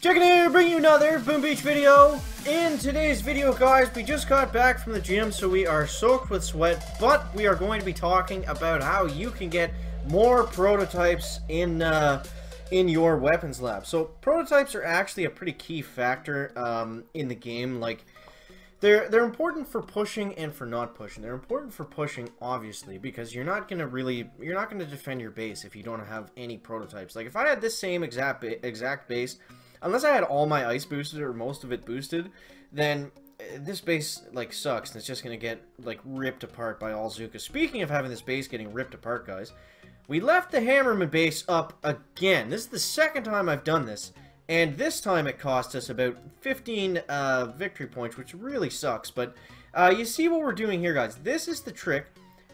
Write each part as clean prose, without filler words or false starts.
Chicken here, bringing you another Boom Beach video. In today's video, guys, we just got back from the gym, so we are soaked with sweat, but we are going to be talking about how you can get more prototypes in your weapons lab. So prototypes are actually a pretty key factor in the game. Like, they're important for pushing and for not pushing. They're important for pushing, obviously, because you're not gonna defend your base if you don't have any prototypes. Like, if I had this same exact base, unless I had all my ice boosted or most of it boosted, then this base, like, sucks, and it's just gonna get, like, ripped apart by all Zukas. Speaking of having this base getting ripped apart, guys, we left the Hammerman base up again. This is the second time I've done this, and this time it cost us about 15 victory points, which really sucks. But you see what we're doing here, guys. This is the trick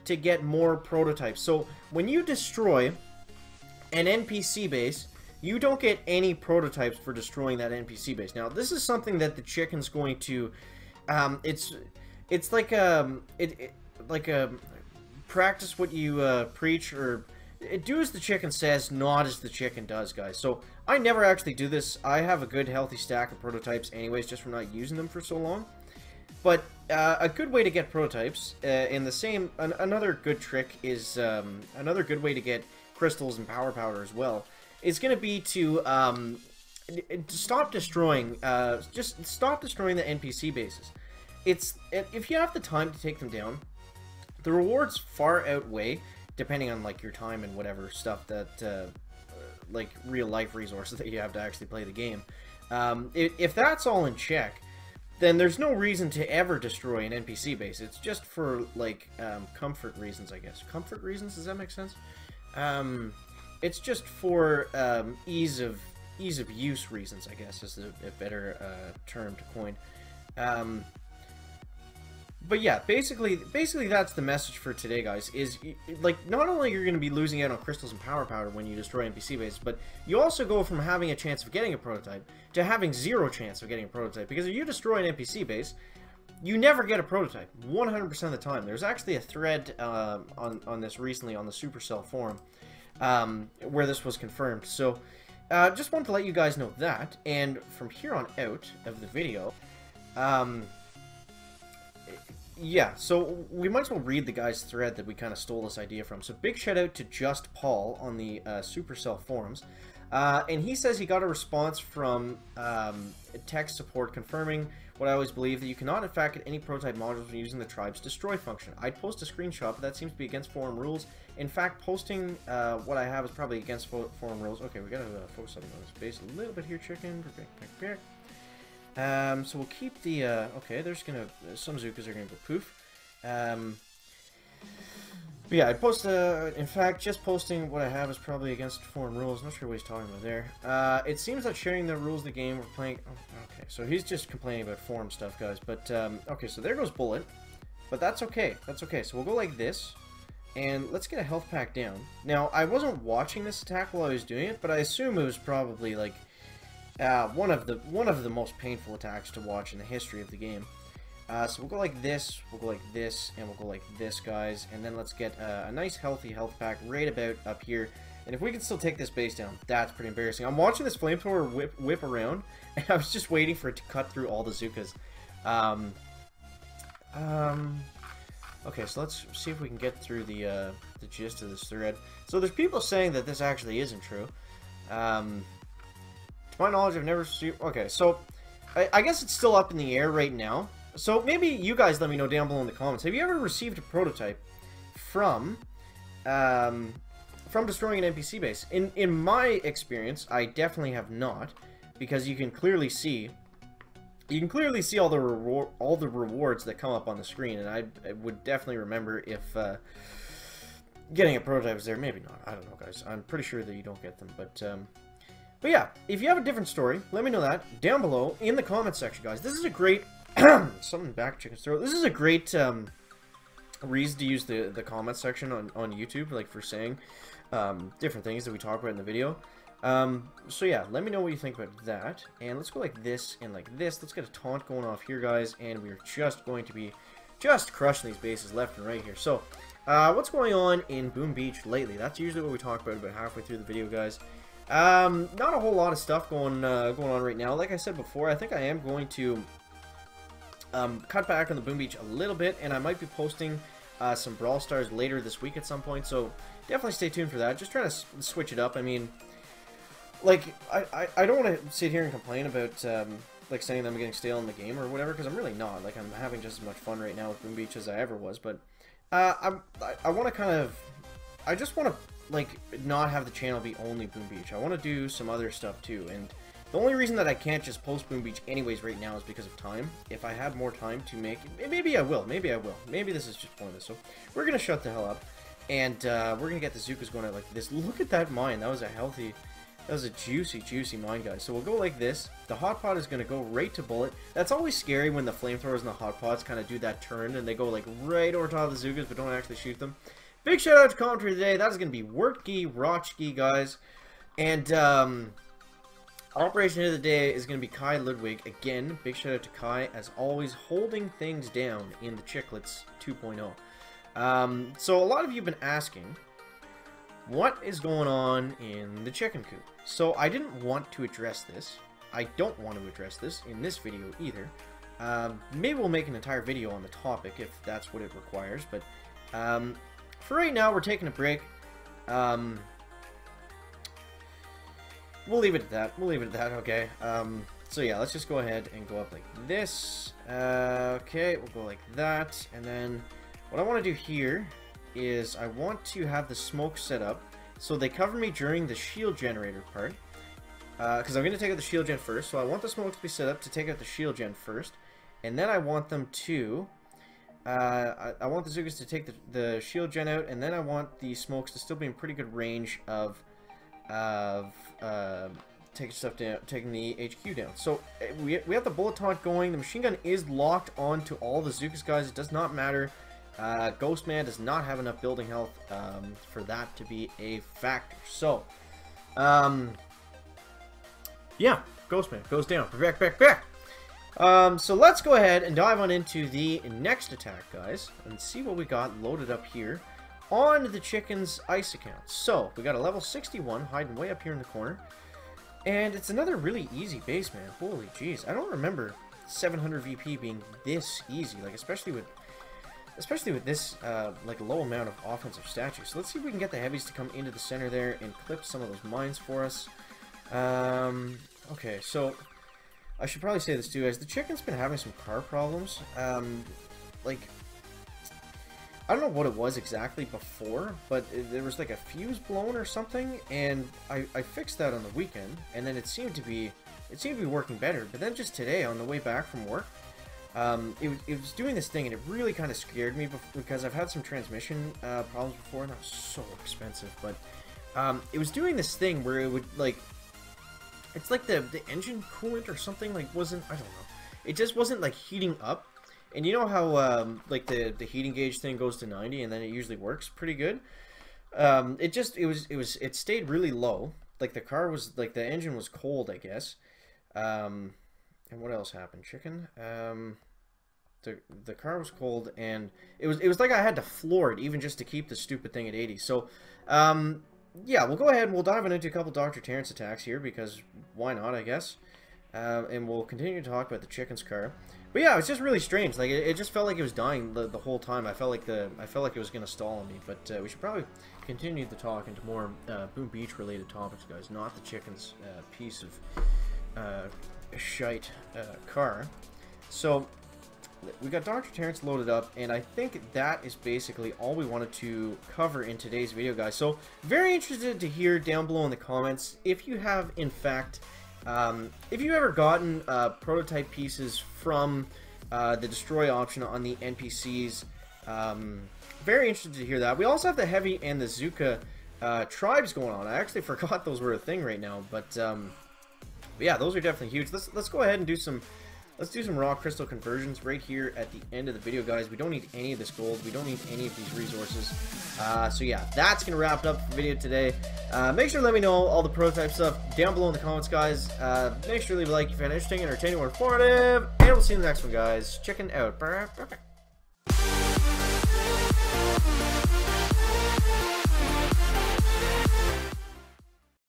to get more prototypes. So when you destroy an NPC base, you don't get any prototypes for destroying that NPC base. Now, this is something that the chicken's going to, it's like a practice what you preach, or do as the chicken says, not as the chicken does, guys. So I never actually do this. I have a good healthy stack of prototypes anyways, just from not using them for so long. But a good way to get prototypes, another good trick is, another good way to get crystals and power powder as well, is going to be to stop destroying, just stop destroying the NPC bases. If you have the time to take them down, the rewards far outweigh, depending on, like, your time and whatever stuff that, like, real life resources that you have to actually play the game. If that's all in check, then there's no reason to ever destroy an NPC base. It's just for, like, comfort reasons, I guess. Comfort reasons? Does that make sense? It's just for ease of use reasons, I guess, is a better term to coin. But yeah, basically that's the message for today, guys. Is, like, not only you're going to be losing out on crystals and power powder when you destroy NPC bases, but you also go from having a chance of getting a prototype to having zero chance of getting a prototype. Because if you destroy an NPC base, you never get a prototype 100% of the time. There's actually a thread on this recently on the Supercell forum, where this was confirmed. So just wanted to let you guys know that, and from here on out of the video, yeah, so we might as well read the guy's thread that we kind of stole this idea from. So big shout out to Just Paul on the Supercell forums, and he says he got a response from tech support confirming what I always believe, that you cannot in fact get any prototype modules when using the tribe's destroy function. I'd post a screenshot, but that seems to be against forum rules. In fact, posting what I have is probably against forum rules. Okay, we gotta focus on this base a little bit here, chicken. So we'll keep the, okay, some Zukas are gonna go poof. But yeah, I'd post, in fact, just posting what I have is probably against forum rules. Not sure what he's talking about there. It seems that sharing the rules of the game we're playing, okay, so he's just complaining about forum stuff, guys. But, okay, so there goes Bullet. But that's okay, so we'll go like this. And let's get a health pack down. Now, I wasn't watching this attack while I was doing it, but I assume it was probably, like, one of the most painful attacks to watch in the history of the game. So we'll go like this, and we'll go like this, guys. And then let's get a nice healthy health pack right about up here. And if we can still take this base down, that's pretty embarrassing. I'm watching this flamethrower whip around, and I was just waiting for it to cut through all the Zukas. Okay, so let's see if we can get through the gist of this thread. So there's people saying that this actually isn't true. To my knowledge, I've never seen... Okay, so I guess it's still up in the air right now. So maybe you guys let me know down below in the comments. Have you ever received a prototype from destroying an NPC base? In my experience, I definitely have not, because you can clearly see... all the rewards that come up on the screen, and I would definitely remember if getting a prototype is there. Maybe not. I don't know, guys. I'm pretty sure that you don't get them, but yeah, if you have a different story, let me know that down below in the comment section, guys. This is a great something back chicken's throat. This is a great reason to use the comment section on YouTube, like, for saying different things that we talk about in the video. So yeah, let me know what you think about that, and let's go like this and like this. Let's get a taunt going off here, guys, and we're just going to be crushing these bases left and right here. So, what's going on in Boom Beach lately? That's usually what we talk about halfway through the video, guys. Not a whole lot of stuff going on right now. Like I said before, I think I am going to cut back on the Boom Beach a little bit, and I might be posting some Brawl Stars later this week at some point, so definitely stay tuned for that. Just trying to switch it up. I mean, like, I don't want to sit here and complain about, like, saying them getting stale in the game or whatever, because I'm really not. Like, I'm having just as much fun right now with Boom Beach as I ever was, but I want to kind of, I just want to, like, not have the channel be only Boom Beach. I want to do some other stuff, too, and the only reason that I can't just post Boom Beach anyways right now is because of time. If I had more time to make, maybe I will, maybe this is just pointless, so we're going to shut the hell up, and we're going to get the Zukas going out like this. Look at that mine, that was a juicy mine, guys. So we'll go like this. The hot pot is going to go right to bullet. That's always scary when the flamethrowers and the hot pots kind of do that turn and they go like right over top of the Zukas but don't actually shoot them. Big shout out to commentary today. That is going to be Wertke, Rochke, guys. And operation of the day is going to be Kai Ludwig. Again, big shout out to Kai, as always, holding things down in the Chicklets 2.0. So a lot of you have been asking, what is going on in the chicken coop? So I didn't want to address this. I don't want to address this in this video either. Maybe we'll make an entire video on the topic if that's what it requires, but for right now we're taking a break. We'll leave it at that. Okay. So yeah, let's just go ahead and go up like this. Okay, we'll go like that, and then what I want to do here is I want to have the smoke set up so they cover me during the shield generator part, because I'm going to take out the shield gen first. So I want the smoke to be set up to take out the shield gen first, and then I want them to I want the Zugas to take the shield gen out, and then I want the smokes to still be in pretty good range of taking stuff down, taking the HQ down. So we have the bullet taunt going. The machine gun is locked onto all the Zugas, guys. It does not matter. Ghostman does not have enough building health for that to be a factor. So, yeah, Ghostman goes down. Back. So let's go ahead and dive on into the next attack, guys, and see what we got loaded up here on the Chicken's ice account. So, we got a level 61 hiding way up here in the corner, and it's another really easy base, man. Holy jeez, I don't remember 700 VP being this easy, like especially with this like low amount of offensive statues. So let's see if we can get the heavies to come into the center there and clip some of those mines for us. Okay, so I should probably say this too, guys. The Chicken's been having some car problems. Like, I don't know what it was exactly before, but there was like a fuse blown or something, and I fixed that on the weekend, and then it seemed to be working better. But then just today on the way back from work, it was doing this thing, and it really kind of scared me because I've had some transmission problems before, and that was so expensive. But it was doing this thing where it would, like, it's like the engine coolant or something, like, wasn't, I don't know, it just wasn't like heating up. And you know how like the heating gauge thing goes to 90 and then it usually works pretty good. It stayed really low. Like the car was, like the engine was cold, I guess. And what else happened? Chicken. The car was cold, and it was like I had to floor it even just to keep the stupid thing at 80. So yeah, we'll go ahead and we'll dive into a couple Dr. Terrence attacks here because why not, I guess. And we'll continue to talk about the Chicken's car. But yeah, it's just really strange. Like it just felt like it was dying the whole time. I felt like it was gonna stall on me. But we should probably continue the talk into more Boom Beach related topics, guys. Not the Chicken's piece of shite car. So we got Dr. Terrence loaded up, and I think that is basically all we wanted to cover in today's video, guys. So very interested to hear down below in the comments if you have, in fact, if you've ever gotten prototype pieces from the destroy option on the NPCs. Very interested to hear that. We also have the Heavy and the Zuka tribes going on. I actually forgot those were a thing right now, but yeah, those are definitely huge. Let's go ahead and do some raw crystal conversions right here at the end of the video, guys. We don't need any of this gold. We don't need any of these resources. So yeah, that's gonna wrap it up the video today. Make sure to let me know all the prototype stuff down below in the comments, guys. Make sure to leave a like if you found it interesting, entertaining, or informative, and we'll see you in the next one, guys. Chicken out. Perfect.